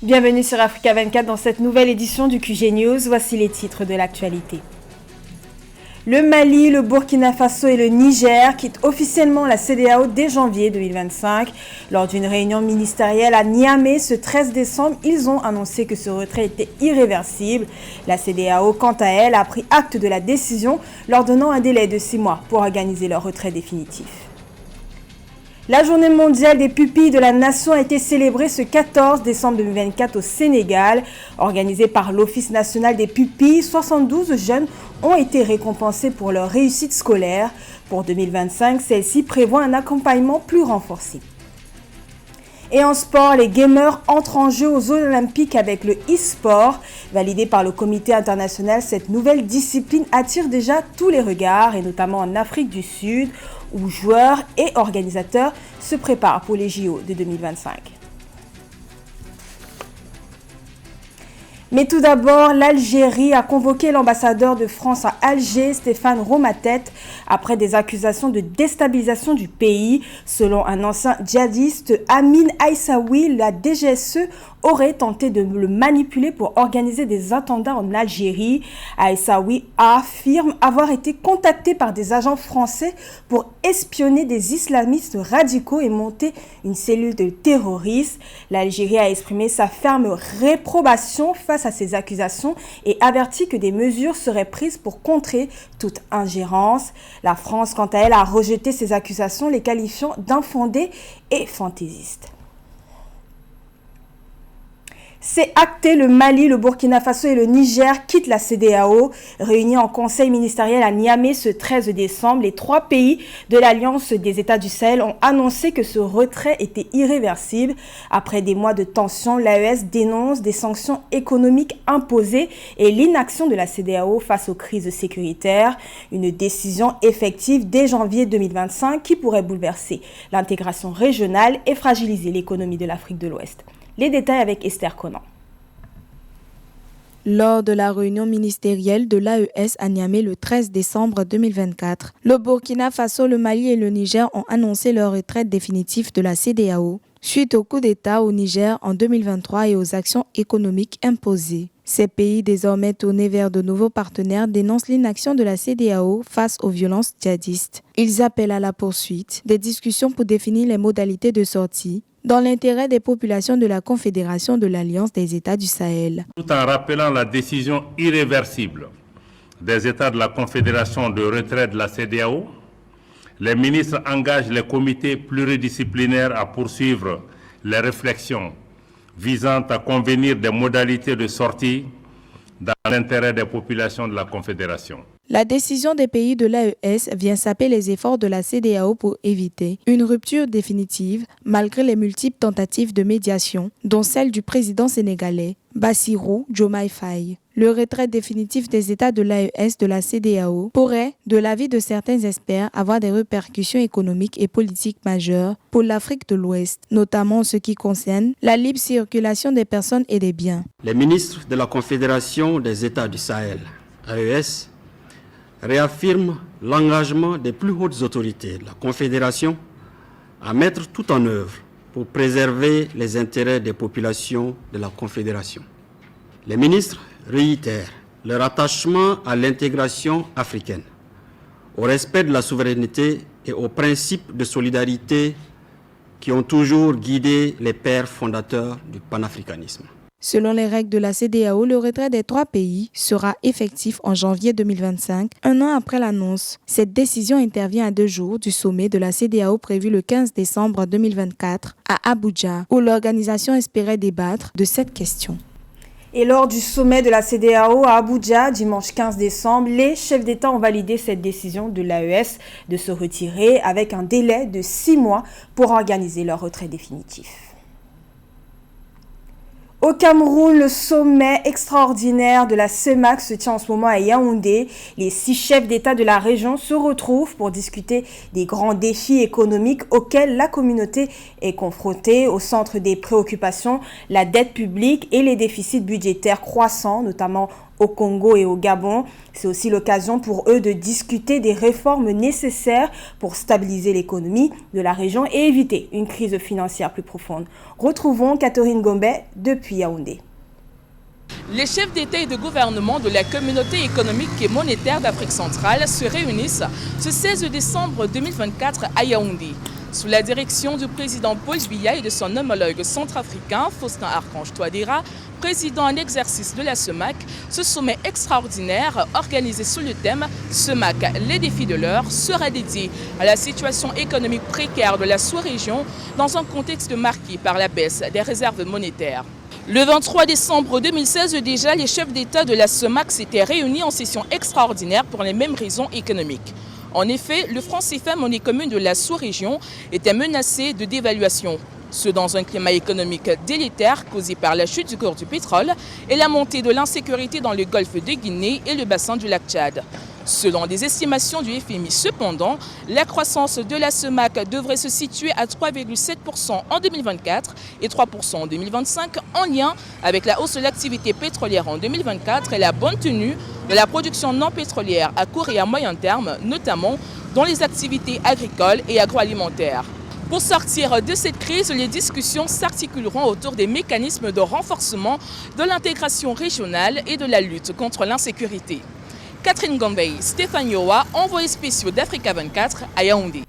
Bienvenue sur Africa 24 dans cette nouvelle édition du QG News. Voici les titres de l'actualité. Le Mali, le Burkina Faso et le Niger quittent officiellement la CEDEAO dès janvier 2025. Lors d'une réunion ministérielle à Niamey ce 13 décembre, ils ont annoncé que ce retrait était irréversible. La CEDEAO, quant à elle, a pris acte de la décision, leur donnant un délai de 6 mois pour organiser leur retrait définitif. La journée mondiale des pupilles de la nation a été célébrée ce 14 décembre 2024 au Sénégal. Organisée par l'Office national des pupilles, 72 jeunes ont été récompensés pour leur réussite scolaire. Pour 2025, celle-ci prévoit un accompagnement plus renforcé. Et en sport, les gamers entrent en jeu aux Jeux Olympiques avec le e-sport. Validé par le comité international, cette nouvelle discipline attire déjà tous les regards, et notamment en Afrique du Sud, où joueurs et organisateurs se préparent pour les JO de 2025. Mais tout d'abord, l'Algérie a convoqué l'ambassadeur de France à Alger, Stéphane Romatet, après des accusations de déstabilisation du pays. Selon un ancien djihadiste, Amin Aissaoui, la DGSE aurait tenté de le manipuler pour organiser des attentats en Algérie. Aissaoui affirme avoir été contacté par des agents français pour espionner des islamistes radicaux et monter une cellule de terroristes. L'Algérie a exprimé sa ferme réprobation face à ces accusations et avertit que des mesures seraient prises pour contrer toute ingérence. La France, quant à elle, a rejeté ces accusations, les qualifiant d'infondées et fantaisistes. C'est acté, le Mali, le Burkina Faso et le Niger quittent la CEDEAO. Réunis en conseil ministériel à Niamey ce 13 décembre, les 3 pays de l'Alliance des États du Sahel ont annoncé que ce retrait était irréversible. Après des mois de tension, l'AES dénonce des sanctions économiques imposées et l'inaction de la CEDEAO face aux crises sécuritaires. Une décision effective dès janvier 2025 qui pourrait bouleverser l'intégration régionale et fragiliser l'économie de l'Afrique de l'Ouest. Les détails avec Esther Conan. Lors de la réunion ministérielle de l'AES à Niamey le 13 décembre 2024, le Burkina Faso, le Mali et le Niger ont annoncé leur retraite définitive de la CEDEAO suite au coup d'État au Niger en 2023 et aux actions économiques imposées. Ces pays, désormais tournés vers de nouveaux partenaires, dénoncent l'inaction de la CEDEAO face aux violences djihadistes. Ils appellent à la poursuite des discussions pour définir les modalités de sortie dans l'intérêt des populations de la Confédération de l'Alliance des États du Sahel. Tout en rappelant la décision irréversible des États de la Confédération de retrait de la CEDEAO, les ministres engagent les comités pluridisciplinaires à poursuivre les réflexions visant à convenir des modalités de sortie dans l'intérêt des populations de la Confédération. La décision des pays de l'AES vient saper les efforts de la CEDEAO pour éviter une rupture définitive malgré les multiples tentatives de médiation, dont celle du président sénégalais Bassirou Diomaye Faye. Le retrait définitif des États de l'AES de la CEDEAO pourrait, de l'avis de certains experts, avoir des répercussions économiques et politiques majeures pour l'Afrique de l'Ouest, notamment en ce qui concerne la libre circulation des personnes et des biens. Les ministres de la Confédération des États du Sahel, AES, réaffirme l'engagement des plus hautes autorités de la Confédération à mettre tout en œuvre pour préserver les intérêts des populations de la Confédération. Les ministres réitèrent leur attachement à l'intégration africaine, au respect de la souveraineté et aux principes de solidarité qui ont toujours guidé les pères fondateurs du panafricanisme. Selon les règles de la CEDEAO, le retrait des 3 pays sera effectif en janvier 2025, un an après l'annonce. Cette décision intervient à 2 jours du sommet de la CEDEAO prévu le 15 décembre 2024 à Abuja, où l'organisation espérait débattre de cette question. Et lors du sommet de la CEDEAO à Abuja, dimanche 15 décembre, les chefs d'État ont validé cette décision de l'AES de se retirer avec un délai de 6 mois pour organiser leur retrait définitif. Au Cameroun, le sommet extraordinaire de la CEMAC se tient en ce moment à Yaoundé. Les 6 chefs d'État de la région se retrouvent pour discuter des grands défis économiques auxquels la communauté est confrontée. Au centre des préoccupations, la dette publique et les déficits budgétaires croissants, notamment au Congo et au Gabon. C'est aussi l'occasion pour eux de discuter des réformes nécessaires pour stabiliser l'économie de la région et éviter une crise financière plus profonde. Retrouvons Catherine Gombe depuis Yaoundé. Les chefs d'État et de gouvernement de la Communauté économique et monétaire d'Afrique centrale se réunissent ce 16 décembre 2024 à Yaoundé. Sous la direction du président Paul Biya et de son homologue centrafricain, Faustin Archange Touadéra, président en exercice de la CEMAC, ce sommet extraordinaire organisé sous le thème « CEMAC, les défis de l'heure » sera dédié à la situation économique précaire de la sous-région dans un contexte marqué par la baisse des réserves monétaires. Le 23 décembre 2016, déjà, les chefs d'État de la CEMAC s'étaient réunis en session extraordinaire pour les mêmes raisons économiques. En effet, le franc CFA, monnaie commune de la sous-région, était menacé de dévaluation. Ce dans un climat économique délétère causé par la chute du cours du pétrole et la montée de l'insécurité dans le golfe de Guinée et le bassin du lac Tchad. Selon des estimations du FMI, cependant, la croissance de la CEMAC devrait se situer à 3,7% en 2024 et 3% en 2025, en lien avec la hausse de l'activité pétrolière en 2024 et la bonne tenue de la production non pétrolière à court et à moyen terme, notamment dans les activités agricoles et agroalimentaires. Pour sortir de cette crise, les discussions s'articuleront autour des mécanismes de renforcement de l'intégration régionale et de la lutte contre l'insécurité. Catherine Gombey, Stéphane Yoa, envoyés spéciaux d'Africa 24 à Yaoundé.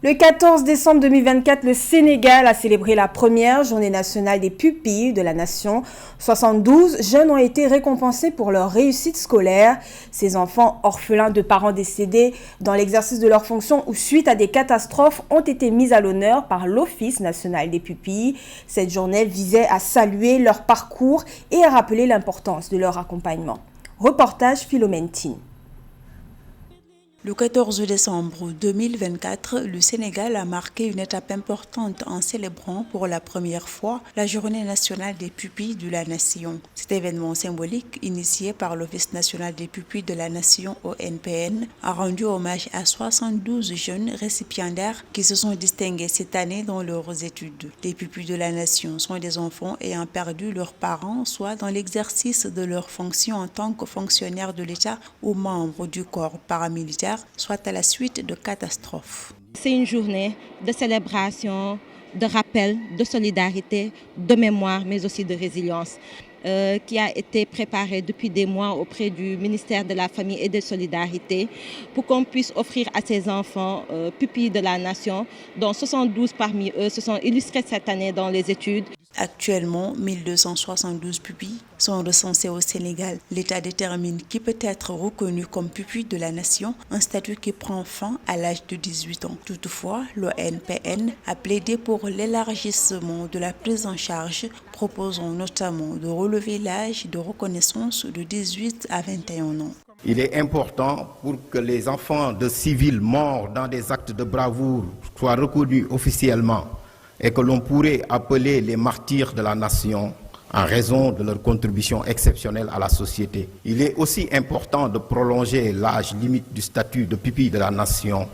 Le 14 décembre 2024, le Sénégal a célébré la première journée nationale des pupilles de la nation. 72 jeunes ont été récompensés pour leur réussite scolaire. Ces enfants orphelins de parents décédés dans l'exercice de leurs fonctions ou suite à des catastrophes ont été mis à l'honneur par l'Office national des pupilles. Cette journée visait à saluer leur parcours et à rappeler l'importance de leur accompagnement. Reportage Philomène Tine. Le 14 décembre 2024, le Sénégal a marqué une étape importante en célébrant pour la première fois la Journée nationale des pupilles de la nation. Cet événement symbolique, initié par l'Office national des pupilles de la nation ONPN, a rendu hommage à 72 jeunes récipiendaires qui se sont distingués cette année dans leurs études. Les pupilles de la nation sont des enfants ayant perdu leurs parents, soit dans l'exercice de leurs fonctions en tant que fonctionnaires de l'État ou membres du corps paramilitaire, soit à la suite de catastrophes. C'est une journée de célébration, de rappel, de solidarité, de mémoire, mais aussi de résilience, qui a été préparée depuis des mois auprès du ministère de la Famille et de Solidarité pour qu'on puisse offrir à ces enfants pupilles de la nation, dont 72 parmi eux se sont illustrés cette année dans les études. Actuellement, 1272 pupilles sont recensées au Sénégal. L'État détermine qui peut être reconnu comme pupille de la nation, un statut qui prend fin à l'âge de 18 ans. Toutefois, l'ONPN a plaidé pour l'élargissement de la prise en charge, proposant notamment de relever l'âge de reconnaissance de 18 à 21 ans. Il est important pour que les enfants de civils morts dans des actes de bravoure soient reconnus officiellement et que l'on pourrait appeler les martyrs de la nation en raison de leur contribution exceptionnelle à la société. Il est aussi important de prolonger l'âge limite du statut de pupille de la nation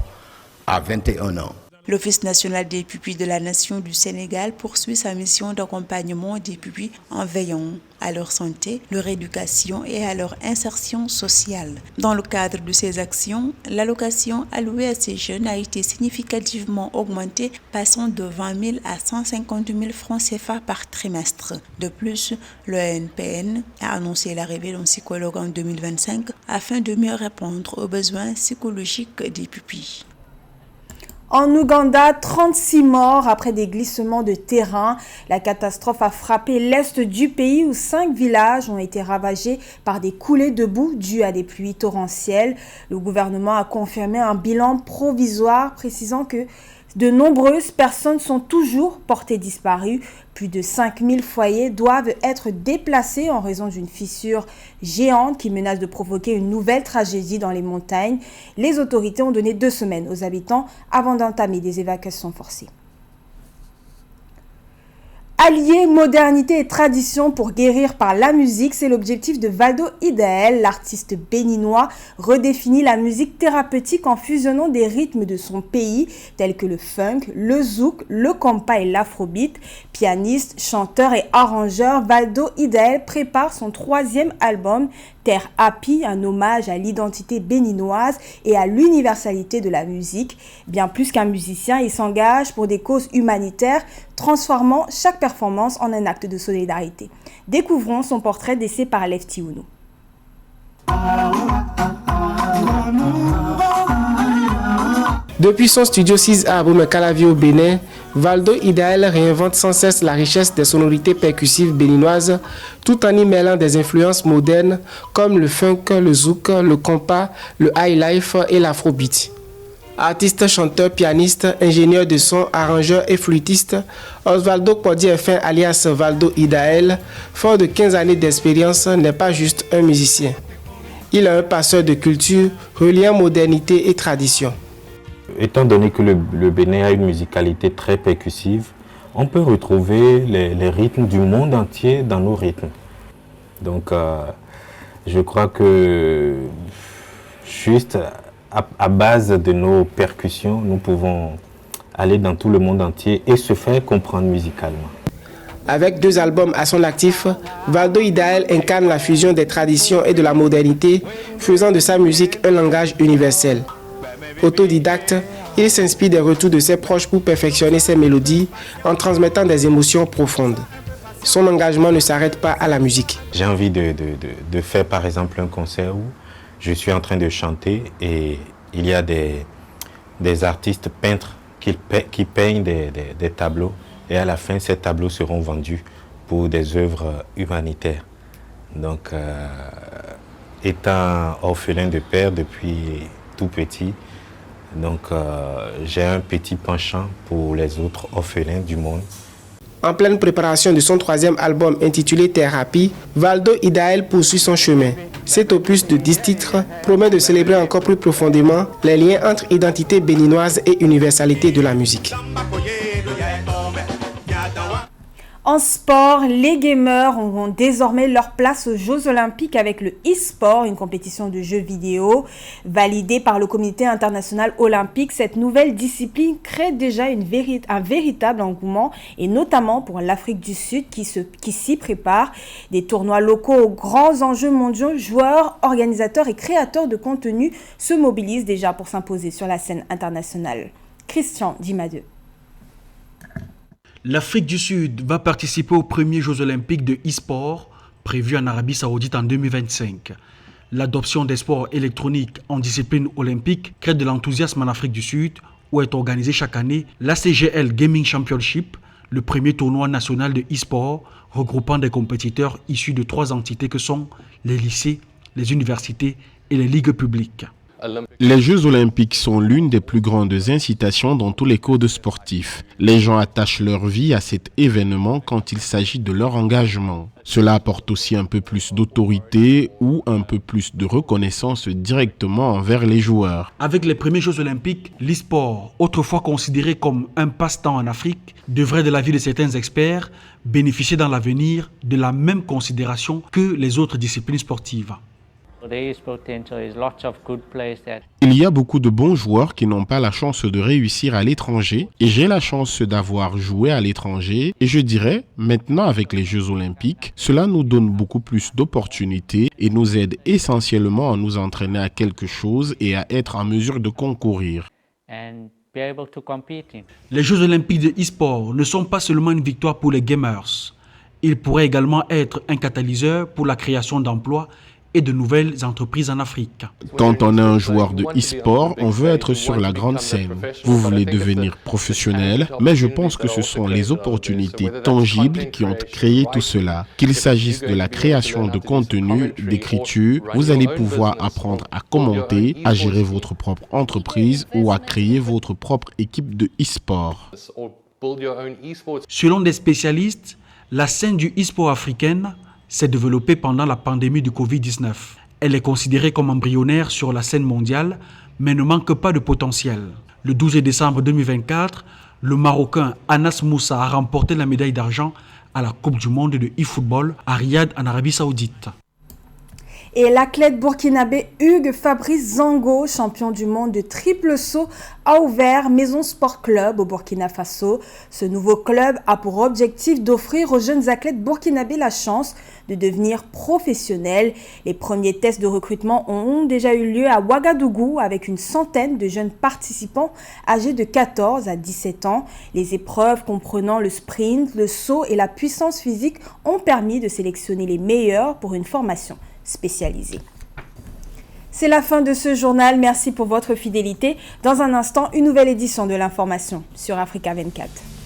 à 21 ans. L'Office national des pupilles de la nation du Sénégal poursuit sa mission d'accompagnement des pupilles en veillant à leur santé, leur éducation et à leur insertion sociale. Dans le cadre de ces actions, l'allocation allouée à ces jeunes a été significativement augmentée, passant de 20 000 à 150 000 francs CFA par trimestre. De plus, l'ONPN a annoncé l'arrivée d'un psychologue en 2025 afin de mieux répondre aux besoins psychologiques des pupilles. En Ouganda, 36 morts après des glissements de terrain. La catastrophe a frappé l'est du pays où 5 villages ont été ravagés par des coulées de boue dues à des pluies torrentielles. Le gouvernement a confirmé un bilan provisoire précisant que de nombreuses personnes sont toujours portées disparues. Plus de 5000 foyers doivent être déplacés en raison d'une fissure géante qui menace de provoquer une nouvelle tragédie dans les montagnes. Les autorités ont donné 2 semaines aux habitants avant d'entamer des évacuations forcées. Allier modernité et tradition pour guérir par la musique, c'est l'objectif de Valdo Idael. L'artiste béninois redéfinit la musique thérapeutique en fusionnant des rythmes de son pays, tels que le funk, le zouk, le compa et l'afrobeat. Pianiste, chanteur et arrangeur, Valdo Idael prépare son 3e album, Terre Happy, un hommage à l'identité béninoise et à l'universalité de la musique. Bien plus qu'un musicien, il s'engage pour des causes humanitaires, transformant chaque performance en un acte de solidarité. Découvrons son portrait d'essai par Lefty Ounou. Depuis son studio 6A à Boumé-Calavi au Bénin, Valdo Idael réinvente sans cesse la richesse des sonorités percussives béninoises tout en y mêlant des influences modernes comme le funk, le zouk, le compas, le highlife et l'afrobeat. Artiste, chanteur, pianiste, ingénieur de son, arrangeur et flûtiste, Osvaldo Kpodi-Effin alias Valdo Idael, fort de 15 années d'expérience, n'est pas juste un musicien. Il est un passeur de culture, reliant modernité et tradition. Étant donné que le Bénin a une musicalité très percussive, on peut retrouver les rythmes du monde entier dans nos rythmes. Donc je crois que juste à base de nos percussions, nous pouvons aller dans tout le monde entier et se faire comprendre musicalement. Avec 2 albums à son actif, Valdo Idael incarne la fusion des traditions et de la modernité, faisant de sa musique un langage universel. Autodidacte, il s'inspire des retours de ses proches pour perfectionner ses mélodies en transmettant des émotions profondes. Son engagement ne s'arrête pas à la musique. J'ai envie de faire par exemple un concert où je suis en train de chanter et il y a des artistes peintres qui peignent des tableaux et à la fin ces tableaux seront vendus pour des œuvres humanitaires. Donc étant orphelin de père depuis tout petit, donc j'ai un petit penchant pour les autres orphelins du monde. En pleine préparation de son 3e album intitulé Thérapie, Valdo Idael poursuit son chemin. Cet opus de 10 titres promet de célébrer encore plus profondément les liens entre identité béninoise et universalité de la musique. En sport, les gamers auront désormais leur place aux Jeux Olympiques avec le e-sport, une compétition de jeux vidéo. Validée par le Comité international olympique, cette nouvelle discipline crée déjà un véritable engouement, et notamment pour l'Afrique du Sud qui s'y prépare. Des tournois locaux aux grands enjeux mondiaux, joueurs, organisateurs et créateurs de contenu se mobilisent déjà pour s'imposer sur la scène internationale. Christian Dimadeu. L'Afrique du Sud va participer aux premiers Jeux olympiques de e-sport prévus en Arabie Saoudite en 2025. L'adoption des sports électroniques en discipline olympique crée de l'enthousiasme en Afrique du Sud où est organisé chaque année l'ACGL Gaming Championship, le premier tournoi national de e-sport regroupant des compétiteurs issus de 3 entités que sont les lycées, les universités et les ligues publiques. Les Jeux olympiques sont l'une des plus grandes incitations dans tous les codes sportifs. Les gens attachent leur vie à cet événement quand il s'agit de leur engagement. Cela apporte aussi un peu plus d'autorité ou un peu plus de reconnaissance directement envers les joueurs. Avec les premiers Jeux olympiques, l'e-sport, autrefois considéré comme un passe-temps en Afrique, devrait, de l'avis de certains experts, bénéficier dans l'avenir de la même considération que les autres disciplines sportives. Il y a beaucoup de bons joueurs qui n'ont pas la chance de réussir à l'étranger et j'ai la chance d'avoir joué à l'étranger et je dirais maintenant avec les Jeux olympiques, cela nous donne beaucoup plus d'opportunités et nous aide essentiellement à nous entraîner à quelque chose et à être en mesure de concourir. Les Jeux olympiques de e-sport ne sont pas seulement une victoire pour les gamers. Ils pourraient également être un catalyseur pour la création d'emplois et de nouvelles entreprises en Afrique. Quand on est un joueur de e-sport, on veut être sur la grande scène. Vous voulez devenir professionnel, mais je pense que ce sont les opportunités tangibles qui ont créé tout cela. Qu'il s'agisse de la création de contenu, d'écriture, vous allez pouvoir apprendre à commenter, à gérer votre propre entreprise ou à créer votre propre équipe de e-sport. Selon des spécialistes, la scène du e-sport africaine s'est développée pendant la pandémie du Covid-19. Elle est considérée comme embryonnaire sur la scène mondiale, mais ne manque pas de potentiel. Le 12 décembre 2024, le Marocain Anas Moussa a remporté la médaille d'argent à la Coupe du monde de e-football à Riyad en Arabie Saoudite. Et l'athlète burkinabé Hugues Fabrice Zango, champion du monde de triple saut, a ouvert Maison Sport Club au Burkina Faso. Ce nouveau club a pour objectif d'offrir aux jeunes athlètes burkinabés la chance de devenir professionnels. Les premiers tests de recrutement ont déjà eu lieu à Ouagadougou avec une centaine de jeunes participants âgés de 14 à 17 ans. Les épreuves comprenant le sprint, le saut et la puissance physique ont permis de sélectionner les meilleurs pour une formation spécialisée. C'est la fin de ce journal. Merci pour votre fidélité. Dans un instant, une nouvelle édition de l'information sur Africa 24.